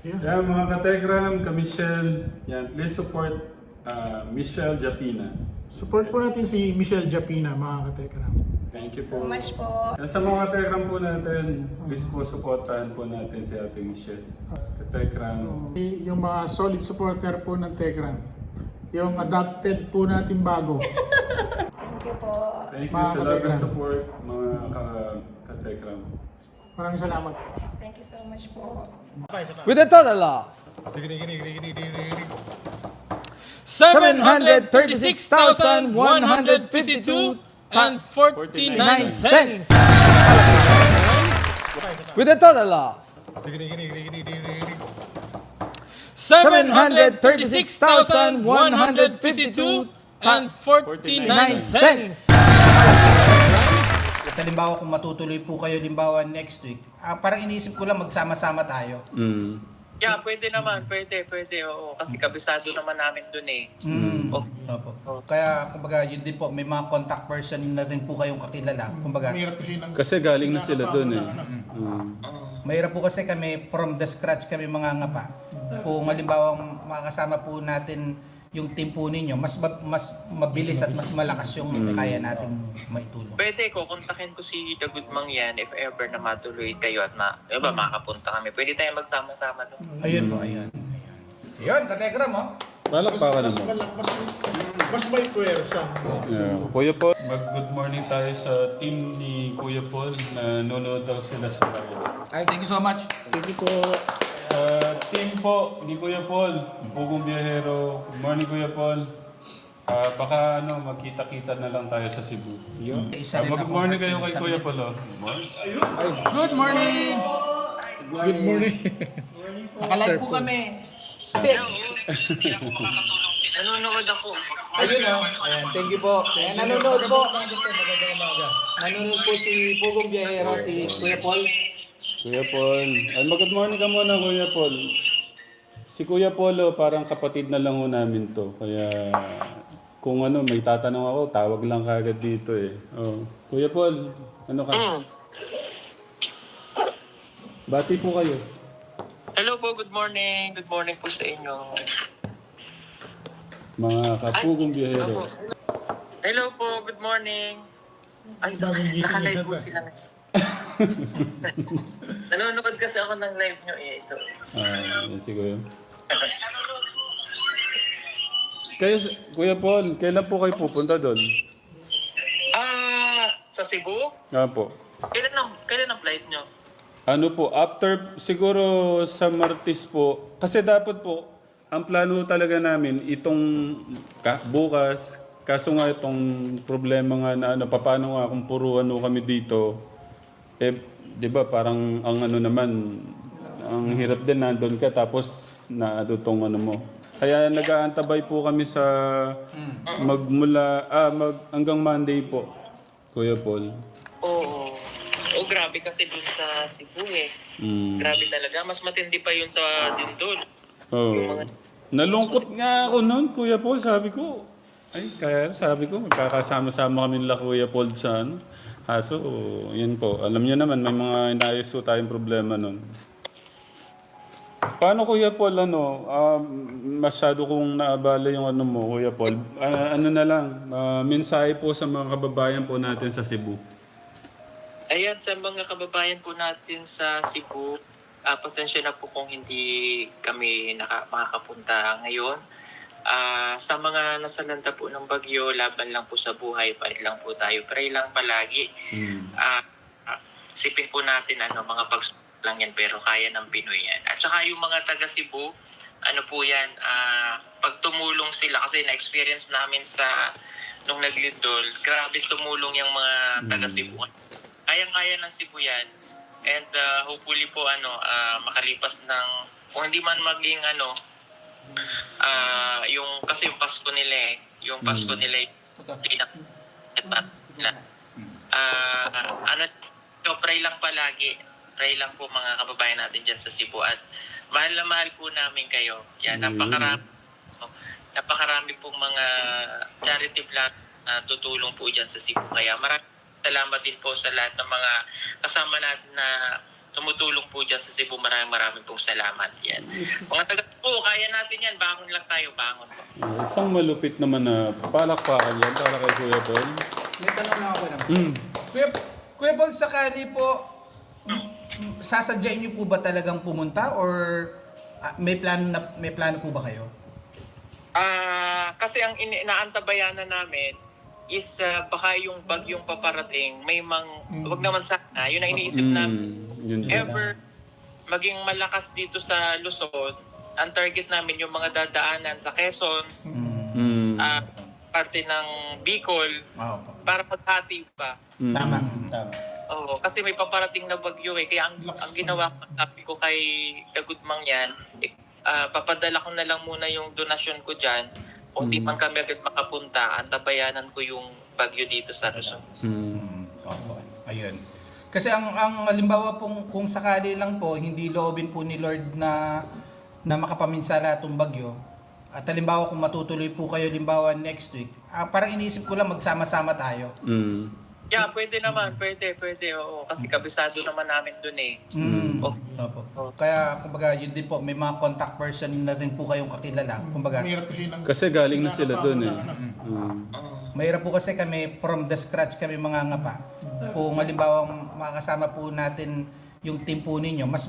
Yeah, mga ka-Telegram, ka-Michelle, yan, please support Michelle Japina. Support po natin si Michelle Japina, mga ka-Telegram. Thank you so much po. Yan, sa mga ka-Telegram po natin, please po supportahan po natin si Ate Michelle. Ka-Telegram. Yung mga solid supporter po ng Telegram. Yung adopted po natin bago. Thank you po. Thank you Mga sa love and ka-Telegram. support, mga ka-Telegram. Maraming salamat. Thank you so much po. With a total of 736,152 and 49 cents. With a total of 736,152 and 49 cents. Halimbawa kung matutuloy po kayo halimbawa next week, parang iniisip ko lang magsama-sama tayo. Yeah, pwede naman. Pwede, oo. Kasi kabisado naman namin dun eh. Oh. Opo. Kaya kumbaga yun din po, may mga contact person na rin po kayong kakilala. Kumbaga, Mahirap kasi ng... Kasi galing na sila doon eh. mahirap po kasi kami from the scratch kami mga ngapa. Kung halimbawa makakasama po natin yung team po ninyo, mas mabilis at mas malakas yung kaya nating maitulong. Pwede ko, kontakin ko si The Good Mang yan if ever na matuloy kayo at makapunta kami. Pwede tayo magsama-sama doon. Ayun po, ayun. Ayun, kategram mo. Balakpakan naman. Mas may puwersa. Yeah. Kuya Paul, mag-good morning tayo sa team ni Kuya Paul na nanonood daw sila sa live. Ay, thank you so much. Thank you po. Sa team po ni Kuya Paul, Pugong Biyahero, good morning Kuya Paul. Baka magkita-kita na lang tayo sa Cebu. Isa rin Good ako, morning kayo kay isa Kuya rin. Paul. Good morning! Good morning. Nakalive po kami. Nanonood ako. Ayun o. Ayan, thank you po. Ayan, nanonood po. Nanonood po si Pugong Biyahero, si Kuya Paul. Kuya Paul. Good morning ka muna Kuya Paul. Si Kuya Paul parang kapatid na lang ho namin to. Kaya kung may tatanong ako, tawag lang kagad dito eh. Oh. Kuya Paul, ano ka? Bati po kayo. Hello po, good morning. Good morning po sa inyo. Mga kapugong biyahero. Ako. Hello po, good morning. Ay, nakalive po sila. Nanonood kasi ako ng live nyo eh. Ito. Yan si Kuya. Kayo, Kuya Paul, kailan po kayo pupunta doon? Sa Cebu? Po. Kailan ang flight nyo? Ano po, after siguro sa Martes po, kasi dapat po, ang plano talaga namin itong bukas, kaso nga itong problema nga na paano nga kung puro kami dito, di ba parang ang naman, ang hirap din nandun ka tapos tong mo. Kaya nag-aantabay po kami sa hanggang Monday po, Kuya Paul. Oo. Grabe kasi dun sa Cebu eh. Grabe talaga. Mas matindi pa yun sa Dindol. Oh. Nalungkot nga ako noon, Kuya Paul. Sabi ko, magkakasama-sama kami nila Kuya Paul sa Kaso, yun po. Alam niyo naman, may mga inayos po tayong problema noon. Paano Kuya Paul, masyado kong naabala yung mo, Kuya Paul. Na lang, mensahe po sa mga kababayan po natin sa Cebu. Ayan, sa mga kababayan po natin sa Cebu, pasensya na po kung hindi kami makakapunta ngayon. Sa mga nasalanta po ng bagyo, laban lang po sa buhay, fight lang po tayo, pray lang palagi. Sipin po natin mga pagsubok lang yan, pero kaya ng Pinoy yan. At saka yung mga taga Cebu, pag tumulong sila, kasi na-experience namin nung naglindol, grabe tumulong yung mga taga Cebu. Kayang-kaya ng Cebu yan. And hopefully po makalipas ng, kung hindi man maging kasi yung Pasko nila pray lang palagi. Pray lang po mga kababayan natin dyan sa Cebu at mahal na mahal po namin kayo. Yan, napakarami pong mga charity plan na tutulong po dyan sa Cebu. Kaya maraming salamat din po sa lahat ng mga kasama natin na tumutulong po dyan sa Cebu. Maraming pong salamat yan. Mga taga po, kaya natin yan. Bangon lang tayo, bangon po. Isang malupit naman na palakpakan yan para kay Kuya Paul. May tanong na ako naman. Kuya Paul, sakali po, sasadyain niyo po ba talagang pumunta or may plano po ba kayo? Kasi ang inaantabayanan namin is baka yung bagyong paparating, wag naman sana, yun ang iniisip namin. Yun din. Ever maging malakas dito sa Luzon, ang target namin yung mga dadaanan sa Quezon, parte ng Bicol, para maghati pa. Tama. Oo, kasi may paparating na bagyo eh. Kaya ang ginawa ko, sabi ko kay Dagudmang yan, papadala ko na lang muna yung donasyon ko dyan. Kung di man kami agad makapunta, antabayanan ko yung bagyo dito sa Luzon. Opo. Ayun. Kasi ang halimbawa pong kung sakali lang po hindi loobin po ni Lord na makapaminsala itong bagyo. At halimbawa kung matutuloy po kayo halimbawa next week, parang iniisip ko lang magsama-sama tayo. Yeah, pwede naman. Pwede. Oo. Kasi kabisado naman namin dun eh. Opo. Kaya kumbaga yun din po, may mga contact person na rin po kayong kakilala. Kumbaga, Mahirap kasi ng... Kasi galing na sila doon eh. mahirap po kasi kami from the scratch kami mga ngapa. Kung halimbawa makakasama po natin yung team po ninyo, mas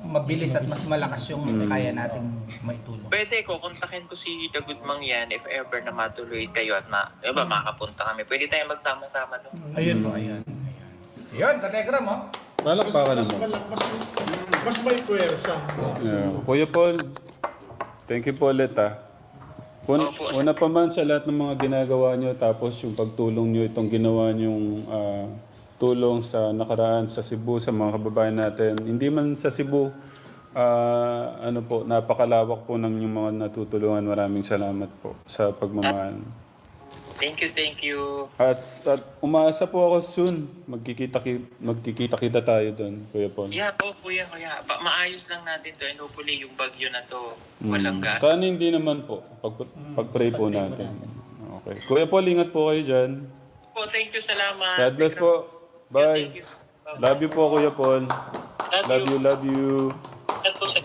mabilis at mas malakas yung kaya nating maitulong. Pwede ko, kontakin ko si Dagudmang yan if ever na matuloy kayo at makapunta kami. Pwede tayo magsama-sama doon. Ayun po, ayun. Ayun, kategram mo. Palakpakan naman. Mas may puwersa. Yeah. Kuya Paul, thank you po ulit Una pa man sa lahat ng mga ginagawa nyo, tapos yung pagtulong nyo, itong ginawa nyong tulong sa nakaraan sa Cebu, sa mga kababayan natin. Hindi man sa Cebu, napakalawak po ng yung mga natutulungan. Maraming salamat po sa pagmamahal. Thank you. At umaasa po ako soon. Magkikita-kita tayo doon, Kuya Paul. Yeah, kuya. Maayos lang natin to and hopefully yung bagyo na to walang gas. Sana hindi naman po. Pag-pray po natin. Okay. Kuya Paul, ingat po kayo dyan. Po, thank you, salamat. God bless po. Bye. Thank you. Love you po, Kuya Paul. Love you. At po, sir.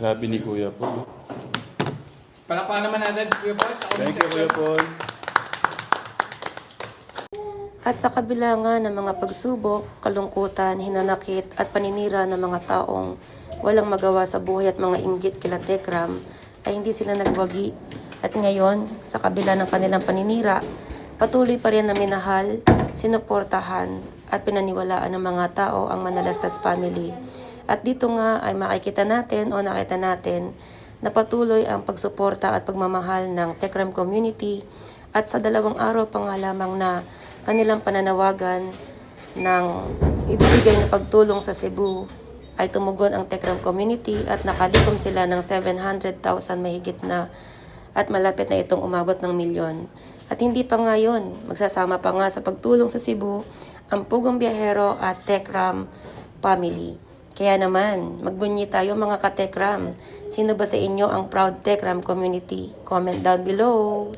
Grabe ni Kuya Paul. Palakpakan naman natin si Kuya Paul. Thank you, Kuya Paul. At sa kabila nga ng mga pagsubok, kalungkutan, hinanakit at paninira ng mga taong walang magawa sa buhay at mga inggit kila Tekram, ay hindi sila nagwagi. At ngayon, sa kabila ng kanilang paninira, patuloy pa rin na minahal, sinuportahan at pinaniwalaan ng mga tao ang Manalastas family. At dito nga ay nakita natin na patuloy ang pagsuporta at pagmamahal ng Tekram community at sa 2 araw pa nga lamang na kanilang pananawagan ng ibibigay na pagtulong sa Cebu ay tumugon ang Tekram community at nakalikom sila ng 700,000 mahigit na at malapit na itong umabot ng milyon. At hindi pa nga yun, magsasama pa nga sa pagtulong sa Cebu ang Pugong Biyahero at Tekram family. Kaya naman, magbunyi tayo mga ka-Tekram. Sino ba sa inyo ang proud Tekram community? Comment down below.